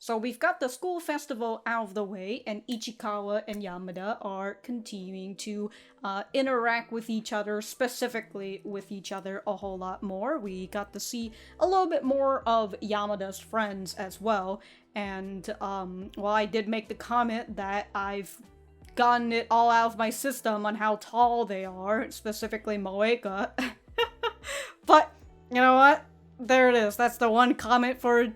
So we've got the school festival out of the way, and Ichikawa and Yamada are continuing to interact with each other, specifically with each other a whole lot more. We got to see a little bit more of Yamada's friends as well, and well, I did make the comment that I've gotten it all out of my system on how tall they are, specifically Moeka. But, you know what? There it is. That's the one comment for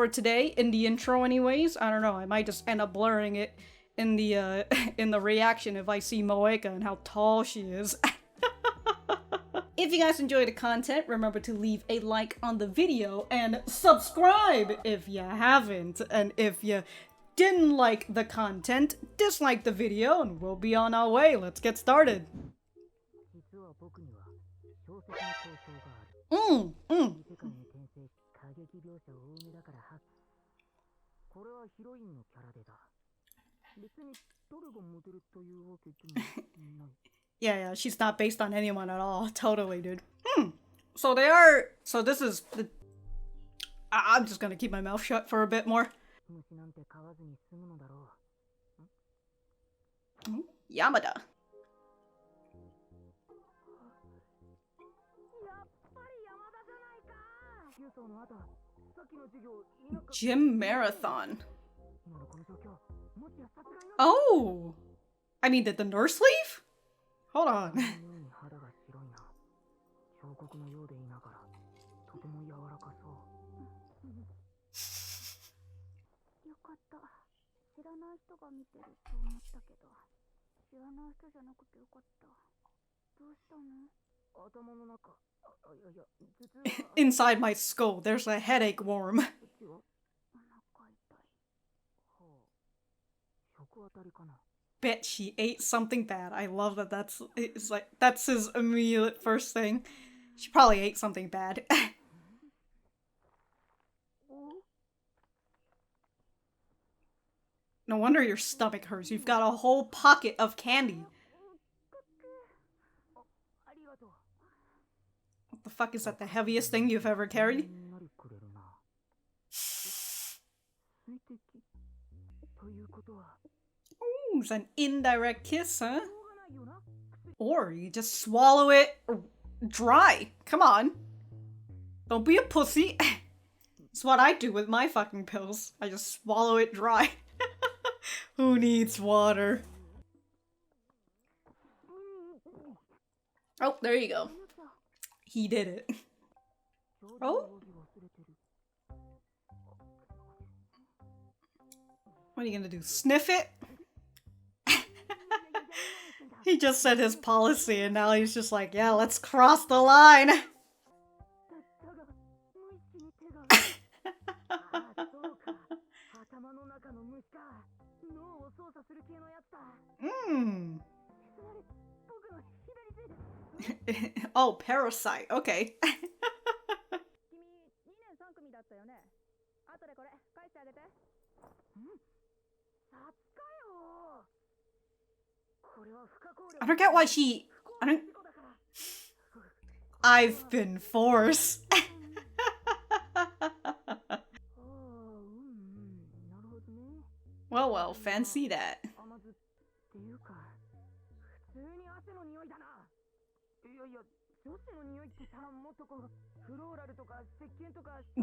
today in the intro anyways. I don't know. I might just end up blurring it in the in the reaction if I see Moeka and how tall she is. If you guys enjoy the content, remember to leave a like on the video and subscribe if you haven't. And if you didn't like the content, dislike the video and we'll be on our way. Let's get started. Yeah, she's not based on anyone at all. Totally, dude. So they are. So this is the. I'm just gonna keep my mouth shut for a bit more. Yamada. Gym marathon. Oh! I mean, did the nurse leave? Hold on. Inside my skull, there's a headache worm. Bet she ate something bad. I love that that's his immediate first thing. She probably ate something bad. No wonder your stomach hurts. You've got a whole pocket of candy. What the fuck is that? The heaviest thing you've ever carried? Ooh, it's an indirect kiss, huh? Or you just swallow it dry. Come on. Don't be a pussy. It's what I do with my fucking pills. I just swallow it dry. Who needs water? Oh, there you go. He did it. Oh? What are you gonna do? Sniff it? He just said his policy and now he's just like, yeah, let's cross the line. Oh, parasite. Okay. I don't get why she... I've been forced. Well, fancy that.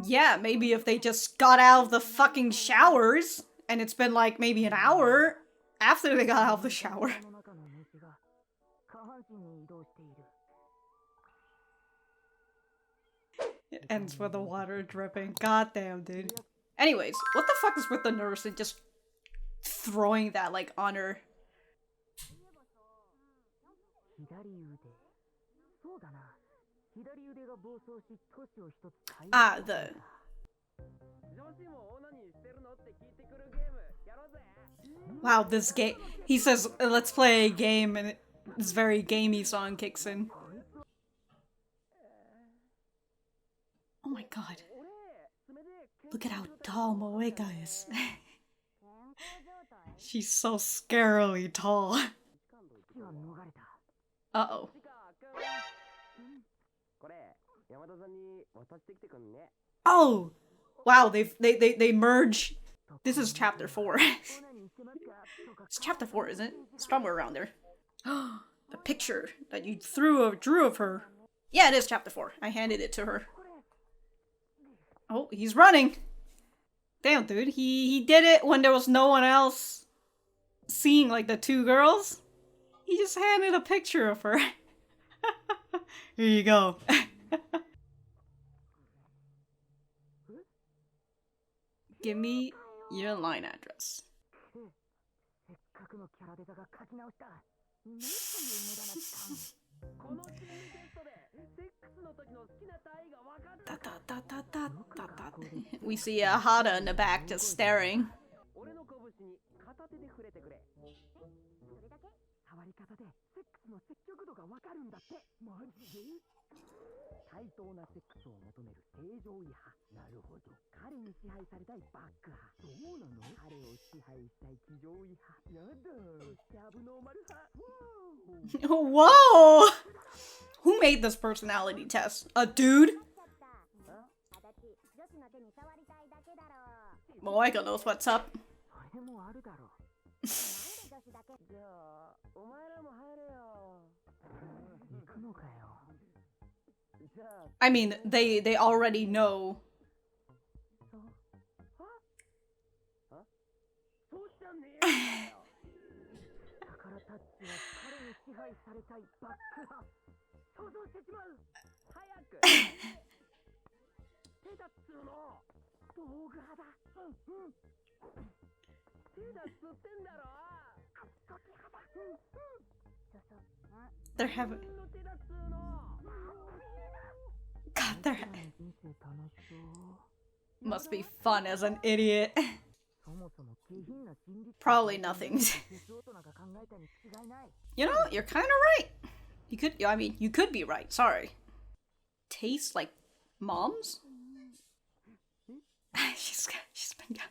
Yeah, maybe if they just got out of the fucking showers, and it's been like maybe an hour after they got out of the shower. It ends with the water dripping. Goddamn, dude. Anyways, what the fuck is with the nurse and just throwing that, like, on her? Ah, the... Wow, this game... He says, let's play a game, and this very gamey song kicks in. Oh my god. Look at how tall Moeka is. She's so scarily tall. Uh-oh. Oh! Wow, they merge. This is chapter 4. It's chapter 4, isn't it? It's somewhere around there. The picture that you drew of her. Yeah, it is chapter 4. I handed it to her. Oh, he's running. Damn, dude. He did it when there was no one else seeing, like, the two girls. He just handed a picture of her. Here you go. Give me your line address. We see Hada in the back just staring. Whoa! Who made this personality test? A dude? Moeka knows what's up. I mean, they already know. They're having... God, they're... Must be fun as an idiot. Probably nothing. You know, you're kind of right. You could be right. Sorry. Tastes like mom's? she's been got...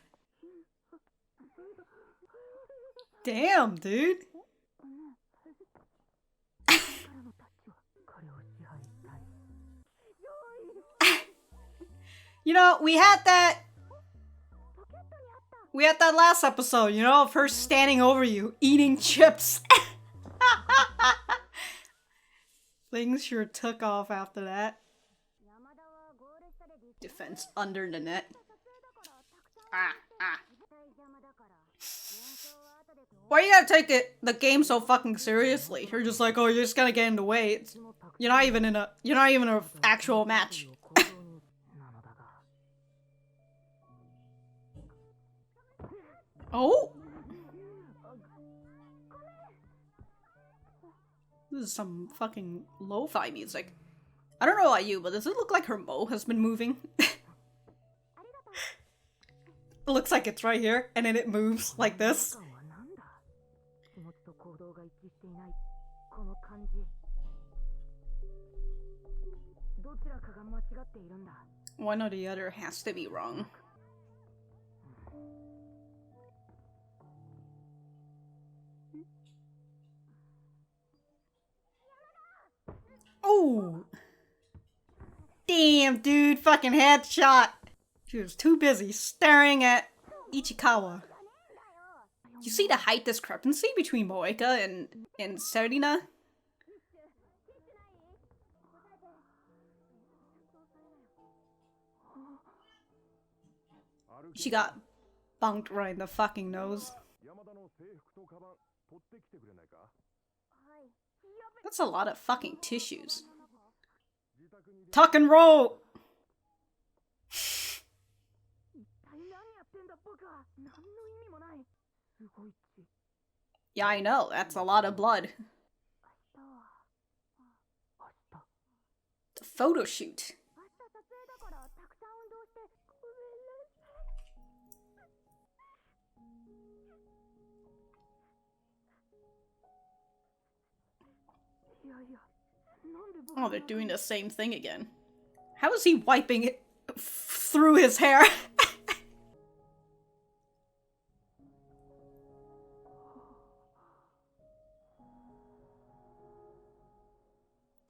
Damn, dude. You know, we had that last episode, you know, of her standing over you, eating chips. Things sure took off after that. Defense under the net. Why you gotta take the game so fucking seriously? You're just like, oh, you're just gonna get in the way. You're not even in a actual match. Oh! This is some fucking lo-fi music. I don't know about you, but does it look like her mo has been moving? It looks like it's right here, and then it moves like this. One or the other has to be wrong. Oh! Damn, dude, fucking headshot! She was too busy staring at Ichikawa. You see the height discrepancy between Moeka and Serina? She got bunked right in the fucking nose. That's a lot of fucking tissues. Tuck and roll! Yeah, I know. That's a lot of blood. The photo shoot. Oh, they're doing the same thing again. How is he wiping it through his hair?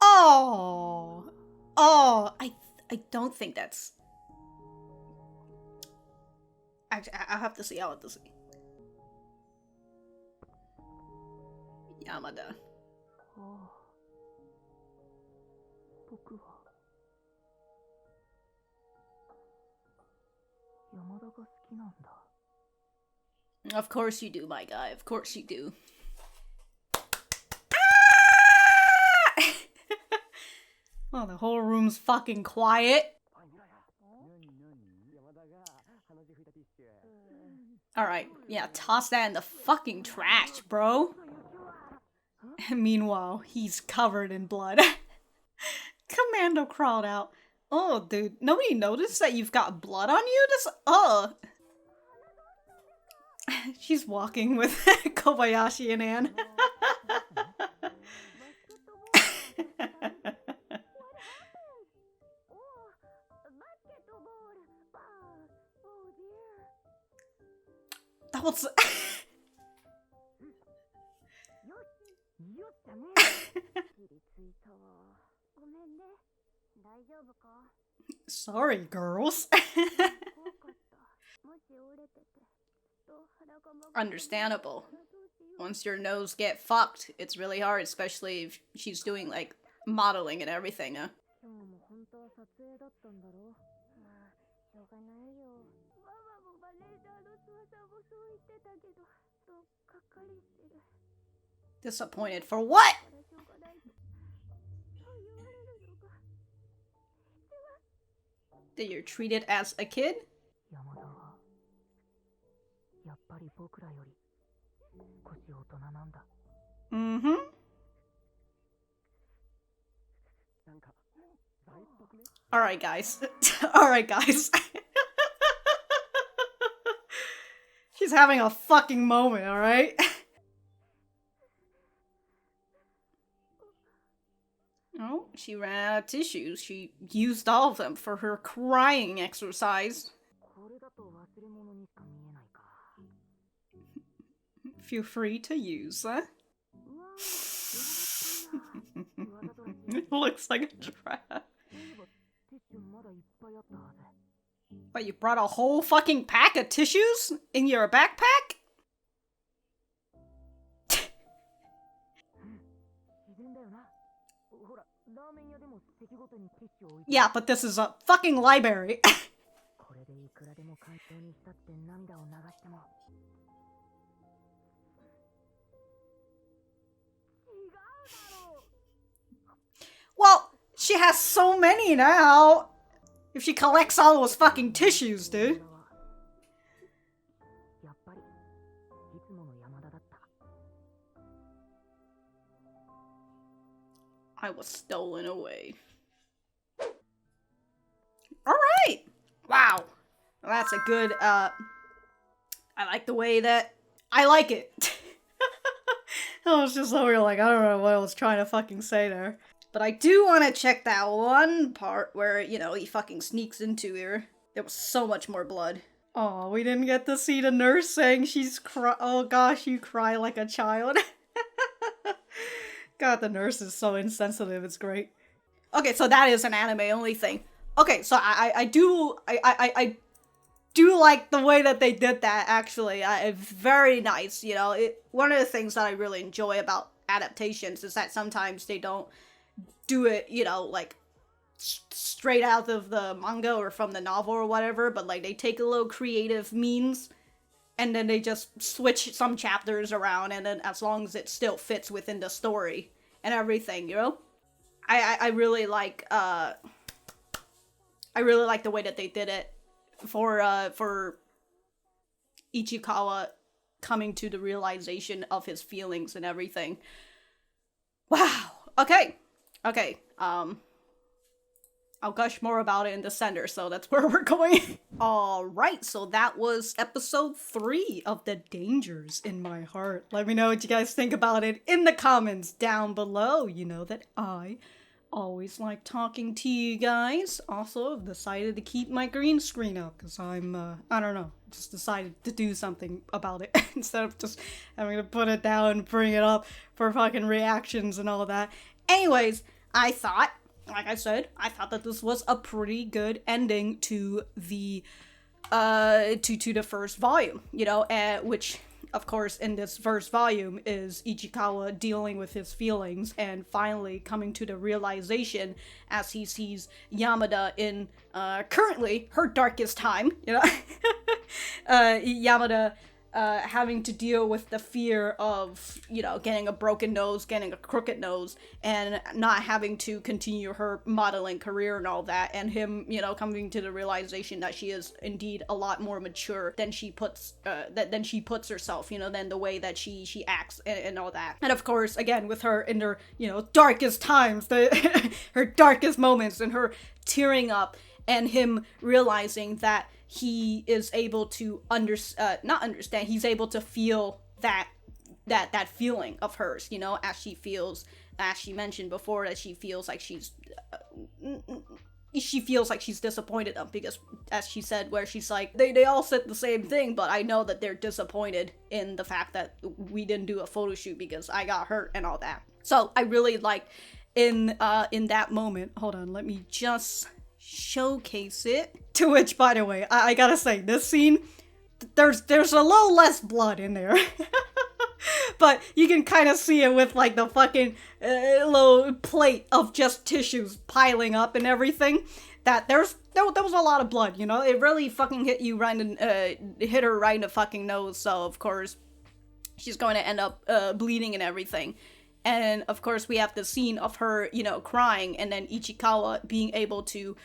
Oh! Oh, I don't think that's... Actually, I'll have to see. I'll have to see. Yamada. Of course you do, my guy. Of course you do. Oh, the whole room's fucking quiet. Alright, yeah, toss that in the fucking trash, bro. Meanwhile, he's covered in blood. Commando crawled out. Oh, dude, nobody noticed that you've got blood on you? She's walking with Kobayashi and Anne. That was... Sorry, girls. Understandable. Once your nose get fucked, it's really hard, especially if she's doing, like, modeling and everything, huh? Disappointed for what? That you're treated as a kid? Mm-hmm. Alright, guys. Alright, guys. She's having a fucking moment, alright? Oh, she ran out of tissues. She used all of them for her crying exercise. Feel free to use, huh? It looks like a trap. What, you brought a whole fucking pack of tissues in your backpack? Yeah, but this is a fucking library. Well, she has so many now. If she collects all those fucking tissues, dude. I was stolen away. Alright! Wow. Well, that's a good, I like the way that... I like it. I was just over like, I don't know what I was trying to fucking say there. But I do want to check that one part where, you know, he fucking sneaks into her. There was so much more blood. Oh, we didn't get to see the nurse saying she's oh gosh, you cry like a child. God, the nurse is so insensitive, it's great. Okay, so that is an anime only thing. Okay, so I do like the way that they did that, actually. Very nice, you know. One of the things that I really enjoy about adaptations is that sometimes they don't do it, you know, like, straight out of the manga or from the novel or whatever, but, like, they take a little creative means, and then they just switch some chapters around, and then as long as it still fits within the story and everything, you know? I really like, I really like the way that they did it for Ichikawa coming to the realization of his feelings and everything. Wow. Okay. Okay. I'll gush more about it in the center, so that's where we're going. Alright, so that was episode 3 of The Dangers in My Heart. Let me know what you guys think about it in the comments down below. You know that I always like talking to you guys. Also, I've decided to keep my green screen up, because I'm, I don't know, just decided to do something about it, instead of just having to put it down and bring it up for fucking reactions and all that. Anyways, I thought, like I said, I thought that this was a pretty good ending to the to the first volume, which of course in this first volume is Ichikawa dealing with his feelings and finally coming to the realization as he sees Yamada in currently her darkest time, Yamada having to deal with the fear of, getting a broken nose, getting a crooked nose, and not having to continue her modeling career and all that, and him, coming to the realization that she is indeed a lot more mature than she puts herself, than the way that she acts and all that. And of course, again, with her in her, darkest times, her darkest moments, and her tearing up, and him realizing that he is able to not understand, he's able to feel that feeling of hers, as she mentioned before, that she feels like she's disappointed them, because as she said, where she's like, they all said the same thing, but I know that they're disappointed in the fact that we didn't do a photo shoot because I got hurt and all that. So I really like in that moment, hold on, let me just showcase it. To which, by the way, I gotta say, this scene, there's a little less blood in there. But you can kind of see it with like the fucking little plate of just tissues piling up and everything. That there was a lot of blood, It really fucking hit her right in the fucking nose. So of course she's going to end up bleeding and everything. And of course we have the scene of her, crying, and then Ichikawa being able to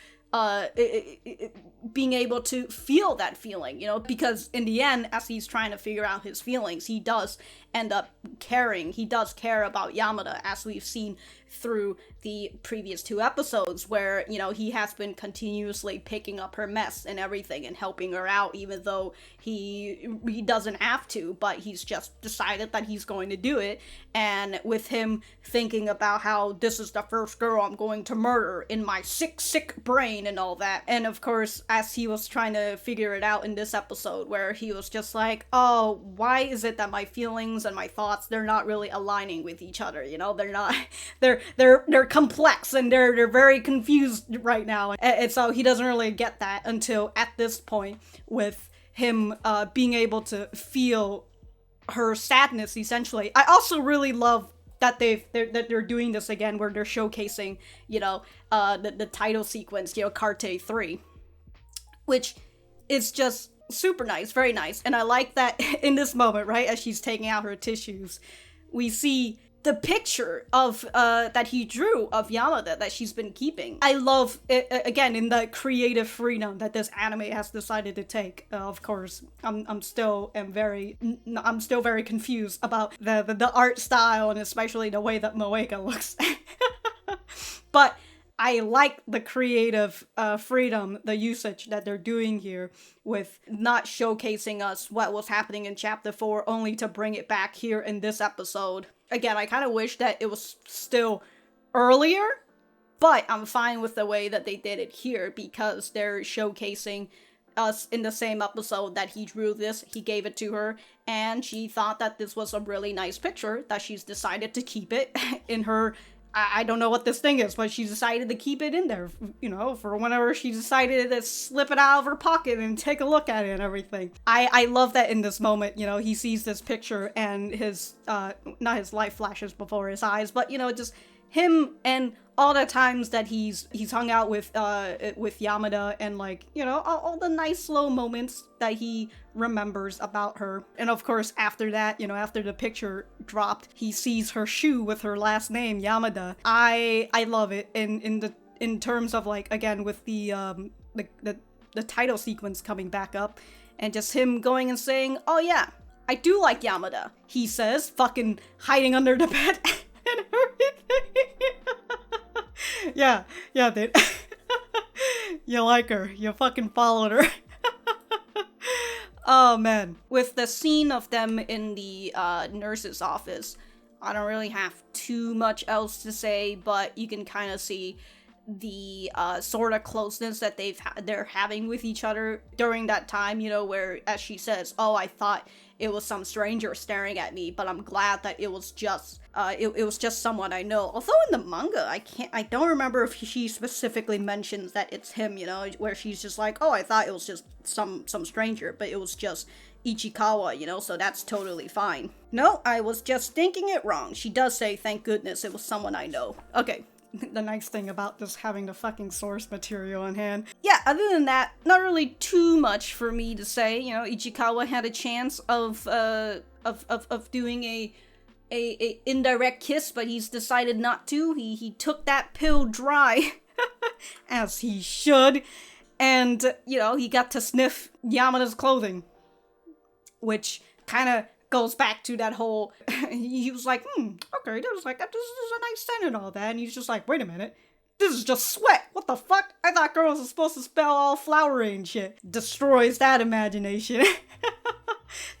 feel that feeling, because in the end, as he's trying to figure out his feelings, he does end up caring. He does care about Yamada, as we've seen through the previous 2 episodes, where, he has been continuously picking up her mess and everything and helping her out, even though he doesn't have to, but he's just decided that he's going to do it. And with him thinking about how this is the first girl I'm going to murder in my sick brain and all that. And of course, as he was trying to figure it out in this episode, where he was just like, oh, why is it that my feelings and my thoughts, they're not really aligning with each other, they're not, they're complex, and they're very confused right now. And so he doesn't really get that until at this point, with him being able to feel her sadness, essentially. I also really love that they're doing this again, where they're showcasing, the title sequence, Carte 3, which is just super nice, very nice. And I like that in this moment, right, as she's taking out her tissues, we see the picture of that he drew of Yamada that she's been keeping. I love it, again, in the creative freedom that this anime has decided to take. Of course, I'm still very confused about the art style, and especially the way that Moeka looks. But I like the creative freedom, the usage that they're doing here, with not showcasing us what was happening in chapter 4, only to bring it back here in this episode. Again, I kind of wish that it was still earlier, but I'm fine with the way that they did it here, because they're showcasing us in the same episode that he drew this, he gave it to her, and she thought that this was a really nice picture, that she's decided to keep it in her, I don't know what this thing is, but she decided to keep it in there, for whenever she decided to slip it out of her pocket and take a look at it and everything. I love that in this moment, he sees this picture and his, not his life flashes before his eyes, but, just him and all the times that he's hung out with Yamada, and like, all the nice slow moments that he remembers about her. And of course, after that, after the picture dropped, he sees her shoe with her last name, Yamada. I love it in terms of, like, again, with the title sequence coming back up, and just him going and saying, oh yeah, I do like Yamada, he says, fucking hiding under the bed and everything. Yeah, dude. You like her. You fucking followed her. Oh, man. With the scene of them in the nurse's office, I don't really have too much else to say, but you can kind of see the sort of closeness that they're having with each other during that time, where, as she says, oh, I thought it was some stranger staring at me, but I'm glad that it was just it was just someone I know. Although in the manga, I don't remember if she specifically mentions that it's him, where she's just like, oh, I thought it was just some stranger, but it was just Ichikawa, so that's totally fine. No, I was just thinking it wrong. She does say, thank goodness it was someone I know. Okay. The nice thing about just having the fucking source material on hand. Yeah, other than that, not really too much for me to say. Ichikawa had a chance of doing a indirect kiss, but he's decided not to. He took that pill dry, as he should, and he got to sniff Yamada's clothing, which kind of goes back to that whole, he was like, okay, this is a nice scent and all that, and he's just like, wait a minute, this is just sweat, what the fuck? I thought girls were supposed to smell all flowery and shit. Destroys that imagination.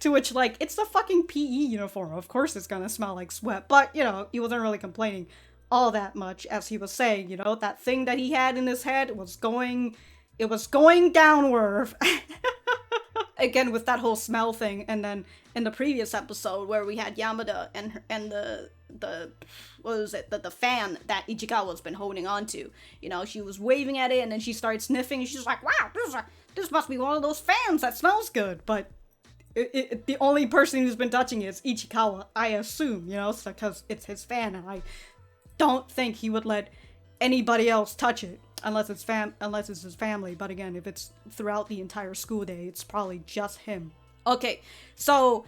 To which, like, it's the fucking PE uniform, of course it's gonna smell like sweat, but, he wasn't really complaining all that much, as he was saying, that thing that he had in his head was going downward. Again, with that whole smell thing, and then in the previous episode where we had Yamada and the what was it, the fan that Ichikawa's been holding on to, she was waving at it, and then she started sniffing, and she's like, wow, this must be one of those fans that smells good, but the only person who's been touching it is Ichikawa, I assume, because it's his fan, and I don't think he would let anybody else touch it. Unless it's his family, but again, if it's throughout the entire school day, it's probably just him. Okay, so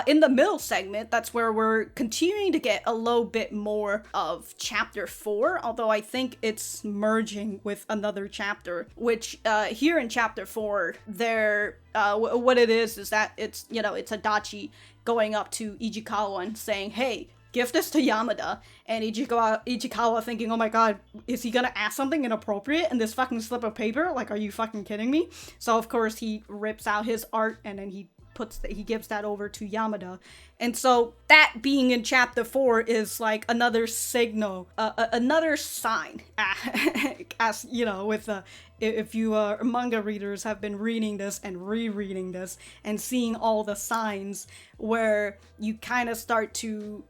in the middle segment, that's where we're continuing to get a little bit more of chapter 4, although I think it's merging with another chapter, which here in chapter 4, what it is that it's Adachi going up to Ichikawa and saying, hey, give this to Yamada, and Ichikawa thinking, oh my god, is he gonna ask something inappropriate in this fucking slip of paper? Like, are you fucking kidding me? So of course he rips out his art, and then he gives that over to Yamada. And so that being in chapter 4 is like another signal, another sign, as with if you manga readers have been reading this and rereading this and seeing all the signs where you kind of start to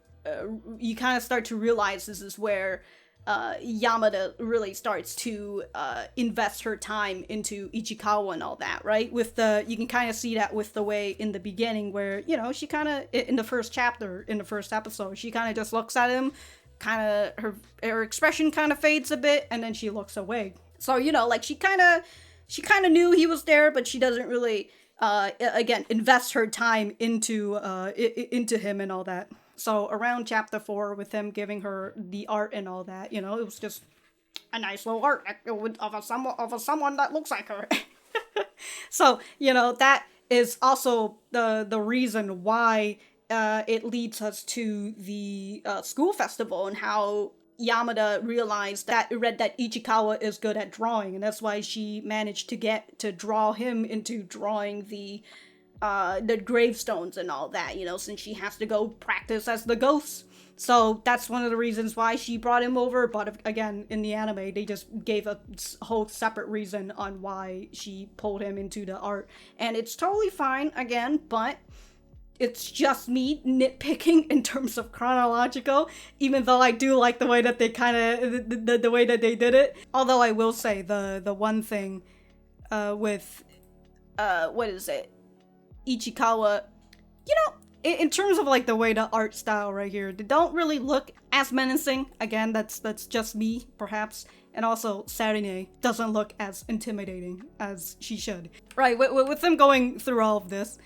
realize this is where Yamada really starts to invest her time into Ichikawa and all that, right? You can kind of see that with the way in the beginning where, she kind of, in the first episode, she kind of just looks at him, kind of, her expression kind of fades a bit, and then she looks away. So, like, she kind of knew he was there, but she doesn't really, again, invest her time into him and all that. So around chapter 4, with him giving her the art and all that, it was just a nice little art of someone that looks like her. So, that is also the reason why it leads us to the school festival, and how Yamada read that Ichikawa is good at drawing, and that's why she managed to draw him into drawing the gravestones and all that, since she has to go practice as the ghost. So that's one of the reasons why she brought him over, but again, in the anime, they just gave a whole separate reason on why she pulled him into the art. And it's totally fine, again, but it's just me nitpicking in terms of chronological, even though I do like the way that they the way that they did it. Although I will say, the one thing with, what is it? Ichikawa, in terms of like the way the art style right here, they don't really look as menacing. Again, that's just me, perhaps. And also, Serina doesn't look as intimidating as she should. Right, with him going through all of this,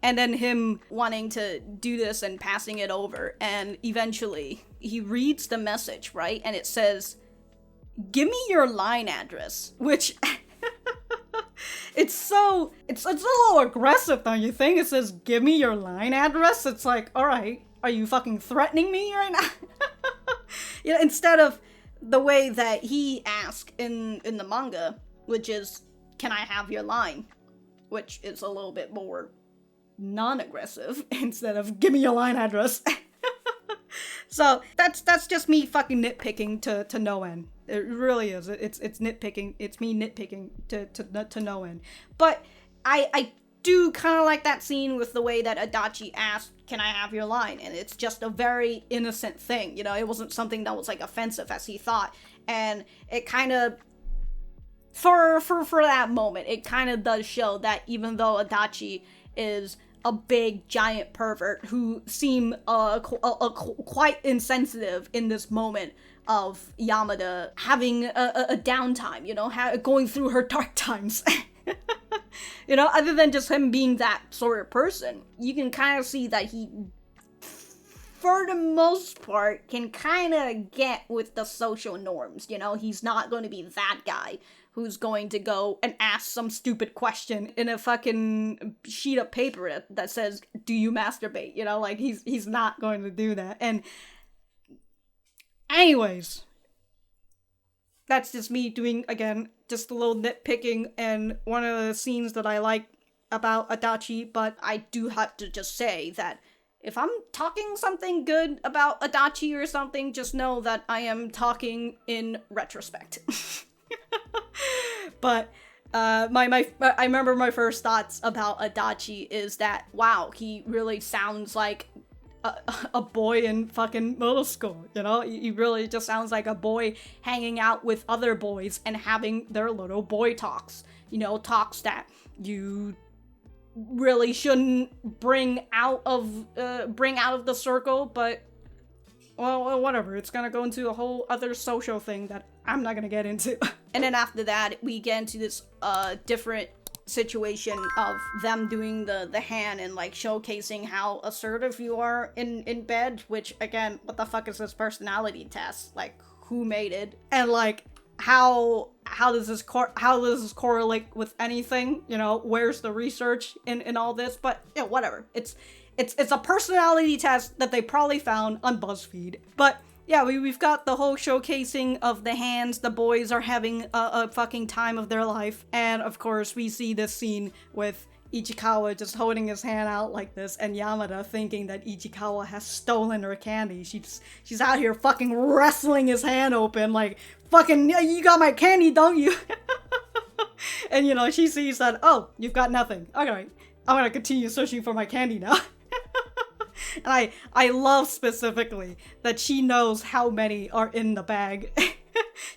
and then him wanting to do this and passing it over, and eventually he reads the message, right? And it says, give me your line address, which... It's a little aggressive, don't you think? It says, give me your line address. It's like, all right, are you fucking threatening me right now? Instead of the way that he asked in the manga, which is, can I have your line? Which is a little bit more non-aggressive instead of, give me your line address. So that's just me fucking nitpicking to no end. It really is. It's nitpicking. It's me nitpicking to no end. But I do kind of like that scene with the way that Adachi asked, "Can I have your line?" And it's just a very innocent thing. It wasn't something that was like offensive as he thought. And it kind of, for that moment, it kind of does show that even though Adachi is a big giant pervert who seem quite insensitive in this moment of Yamada having a downtime, going through her dark times. Other than just him being that sort of person, you can kind of see that he, for the most part, can kind of get with the social norms. He's not going to be that guy who's going to go and ask some stupid question in a fucking sheet of paper that says, "Do you masturbate?" He's not going to do that. And anyways, that's just me doing, again, just a little nitpicking, and one of the scenes that I like about Adachi, but I do have to just say that if I'm talking something good about Adachi or something, just know that I am talking in retrospect. But I remember my first thoughts about Adachi is that, wow, he really sounds like a boy in fucking middle school, He really just sounds like a boy hanging out with other boys and having their little boy talks, talks that you really shouldn't bring out of the circle, but well, whatever. It's gonna go into a whole other social thing that I'm not gonna get into. And then after that, we get into this different situation of them doing the hand and like showcasing how assertive you are in bed, which, again, what the fuck is this personality test? Like, who made it? And like, how does this correlate with anything? Where's the research in all this? But yeah, whatever. It's a personality test that they probably found on BuzzFeed. But yeah, we've got the whole showcasing of the hands. The boys are having a fucking time of their life. And of course, we see this scene with Ichikawa just holding his hand out like this, and Yamada thinking that Ichikawa has stolen her candy. She's out here fucking wrestling his hand open like, fucking, you got my candy, don't you? And she sees that, oh, you've got nothing. Okay, I'm gonna continue searching for my candy now. And I love specifically that she knows how many are in the bag.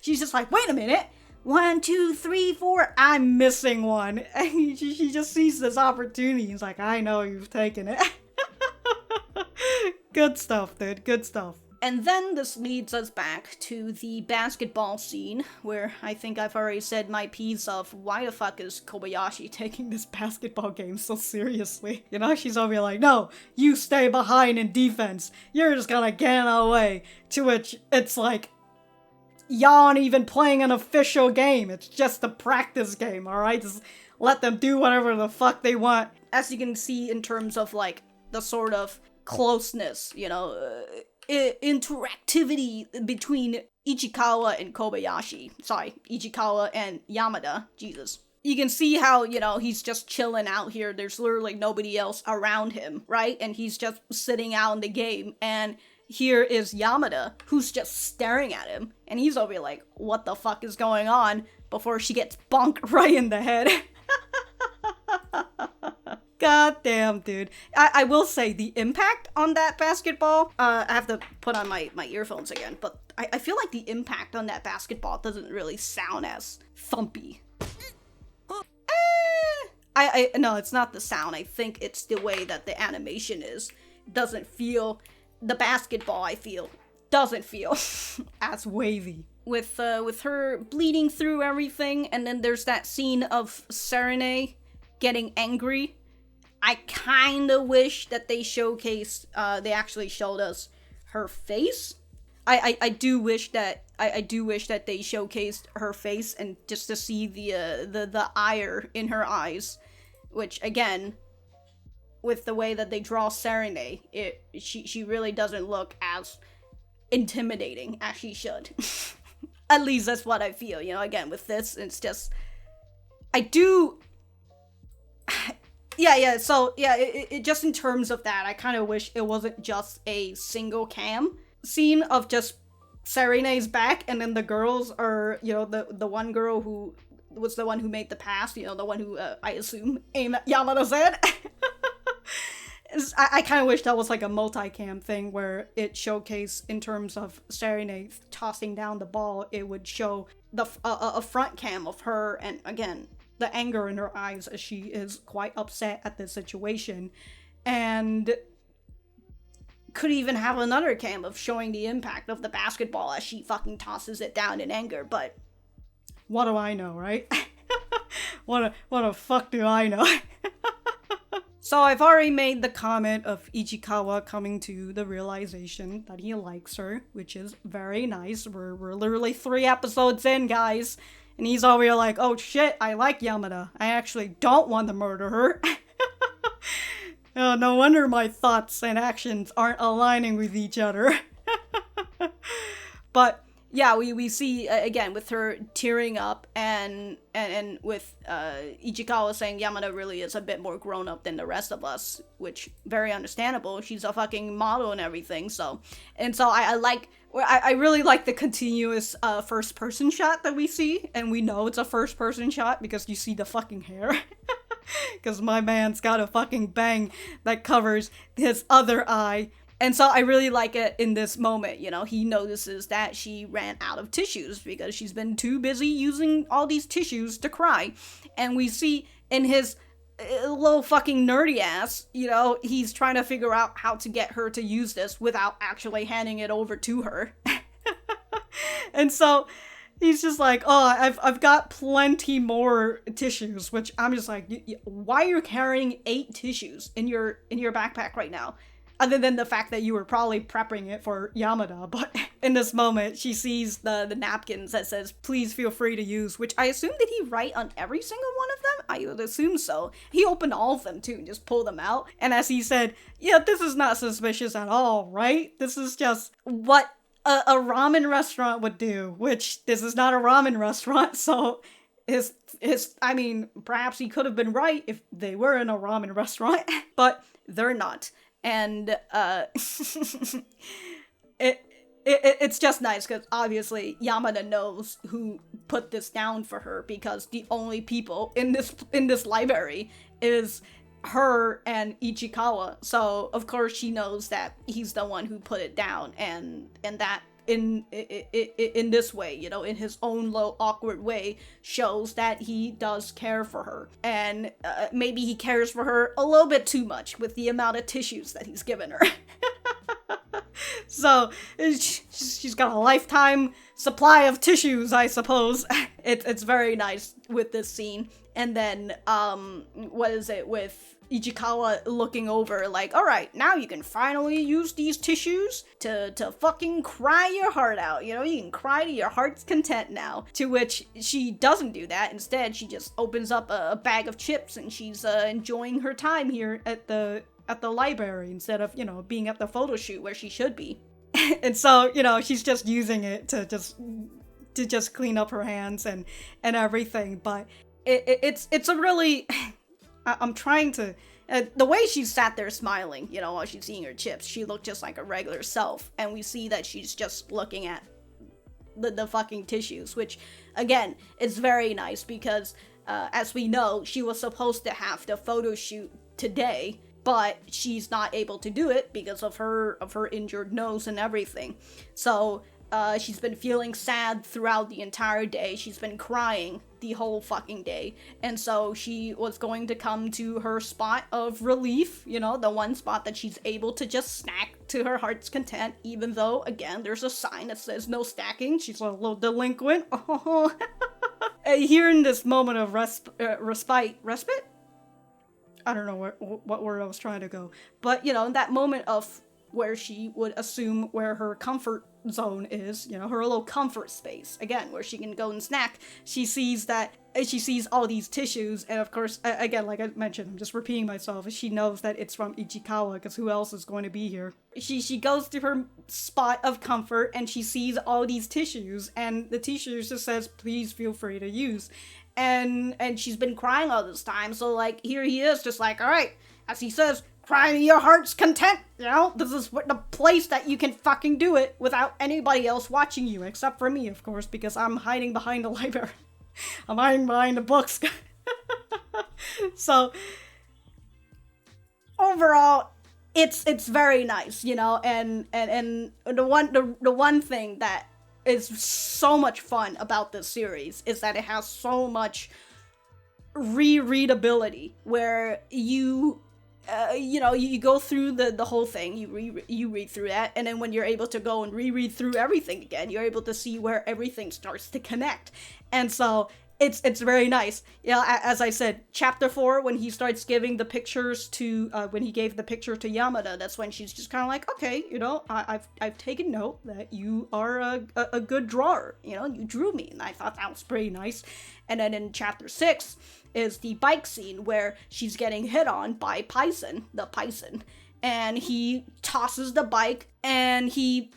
She's just like, wait a minute. 1, 2, 3, 4. I'm missing one. And she just sees this opportunity. He's like, I know you've taken it. Good stuff, dude. Good stuff. And then this leads us back to the basketball scene, where I think I've already said my piece of why the fuck is Kobayashi taking this basketball game so seriously? She's over here like, no, you stay behind in defense. You're just gonna get in our way. To which it's like, y'all aren't even playing an official game. It's just a practice game, alright? Just let them do whatever the fuck they want. As you can see in terms of like the sort of closeness, interactivity between Ichikawa and Kobayashi. Sorry, Ichikawa and Yamada. Jesus. You can see how, he's just chilling out here. There's literally nobody else around him, right? And he's just sitting out in the game. And here is Yamada, who's just staring at him. And he's over here like, what the fuck is going on? Before she gets bonked right in the head. God damn, dude. I will say the impact on that basketball, I have to put on my earphones again, but I feel like the impact on that basketball doesn't really sound as thumpy. No, it's not the sound. I think it's the way that the animation is. Doesn't feel, the basketball, I feel, doesn't feel as wavy. With her bleeding through everything, and then there's that scene of Serina getting angry. I kinda wish that they showcased, they actually showed us her face. I do wish that they showcased her face, and just to see the ire in her eyes, which again, with the way that they draw Serina, she really doesn't look as intimidating as she should. At least that's what I feel, again, with this, it's just, I do, so it just in terms of that, I kind of wish it wasn't just a single cam scene of just Serena's back, and then the girls are, the one girl who was the one who made the pass, the one who, I assume, aimed at Yamada's head. I kind of wish that was like a multicam thing where it showcased, in terms of Serena tossing down the ball, it would show a front cam of her, and again, the anger in her eyes as she is quite upset at the situation, and could even have another cam of showing the impact of the basketball as she fucking tosses it down in anger, but what do I know, right? What the fuck do I know? So I've already made the comment of Ichikawa coming to the realization that he likes her, which is very nice. We're literally 3 episodes in, guys, and he's already like, oh shit, I like Yamada. I actually don't want to murder her. Oh, no wonder my thoughts and actions aren't aligning with each other. But yeah, we see, again, with her tearing up and with Ichikawa saying Yamada really is a bit more grown up than the rest of us, which, very understandable. She's a fucking model and everything, so. And so I really like the continuous first person shot that we see, and we know it's a first person shot because you see the fucking hair. Because my man's got a fucking bang that covers his other eye. And so I really like it in this moment, he notices that she ran out of tissues because she's been too busy using all these tissues to cry. And we see in his little fucking nerdy ass, he's trying to figure out how to get her to use this without actually handing it over to her. And so he's just like, oh, I've got plenty more tissues, which I'm just like, why are you carrying 8 tissues in your backpack right now? Other than the fact that you were probably prepping it for Yamada, but in this moment, she sees the napkins that says, please feel free to use, which I assume, did he write on every single one of them? I would assume so. He opened all of them too, and just pulled them out. And as he said, yeah, this is not suspicious at all, right? This is just what a ramen restaurant would do, which this is not a ramen restaurant, so I mean, perhaps he could have been right if they were in a ramen restaurant, but they're not. And it's just nice because obviously Yamada knows who put this down for her, because the only people in this library is her and Ichikawa. So of course she knows that he's the one who put it down, and that in this way, in his own low awkward way, shows that he does care for her, and maybe he cares for her a little bit too much with the amount of tissues that he's given her. So she's got a lifetime supply of tissues, I suppose. It's very nice with this scene. And then what is it with Ichikawa looking over like, all right, now you can finally use these tissues to fucking cry your heart out. You can cry to your heart's content now. To which she doesn't do that. Instead, she just opens up a bag of chips and she's enjoying her time here at the library instead of, being at the photo shoot where she should be. And so, she's just using it to just clean up her hands and everything. But it's a really I'm trying to the way she sat there smiling, while she's eating her chips, she looked just like a regular self, and we see that she's just looking at the fucking tissues, which again is very nice because as we know, she was supposed to have the photo shoot today, but she's not able to do it because of her injured nose and everything. So she's been feeling sad throughout the entire day. She's been crying the whole fucking day. And so she was going to come to her spot of relief, the one spot that she's able to just snack to her heart's content, even though, again, there's a sign that says no stacking. She's a little delinquent. Here in this moment of respite? I don't know what word I was trying to go. But, in that moment of where she would assume where her comfort zone is, her little comfort space, again, where she can go and snack, she sees all these tissues, and of course, again, like I mentioned, I'm just repeating myself, she knows that it's from Ichikawa, because who else is going to be here? She goes to her spot of comfort, and she sees all these tissues, and the tissues just says, please feel free to use, and she's been crying all this time, so, like, here he is, just like, alright, as he says, cry to your heart's content, you know? This is the place that you can fucking do it without anybody else watching you, except for me, of course, because I'm hiding behind the library. I'm hiding behind the books. So, overall, it's very nice, you know, and the one thing that is so much fun about this series is that it has so much rereadability, where you go through the whole thing, you read through that, and then when you're able to go and reread through everything again, you're able to see where everything starts to connect. And so it's very nice. You know, as I said, chapter 4, when he starts giving the pictures to, when he gave the picture to Yamada, that's when she's just kind of like, okay, you know, I've taken note that you are a good drawer, you know, you drew me, and I thought that was pretty nice. And then in chapter 6 is the bike scene where she's getting hit on by the Pison, and he tosses the bike, and he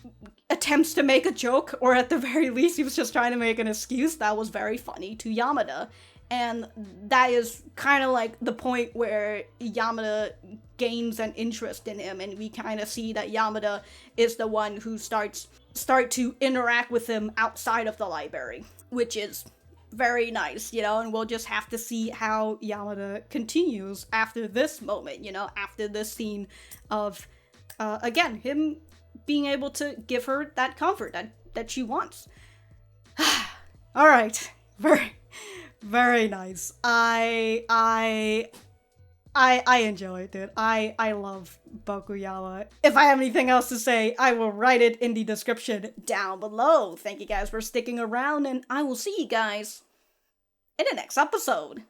attempts to make a joke, or at the very least, he was just trying to make an excuse that was very funny to Yamada. And that is kind of like the point where Yamada gains an interest in him, and we kind of see that Yamada is the one who start to interact with him outside of the library, which is very nice, you know, and we'll just have to see how Yamada continues after this moment, you know, after this scene of, again, him being able to give her that comfort that she wants. Alright, very, very nice. I enjoyed it. I love BokuYaba. If I have anything else to say, I will write it in the description down below. Thank you guys for sticking around, and I will see you guys in the next episode.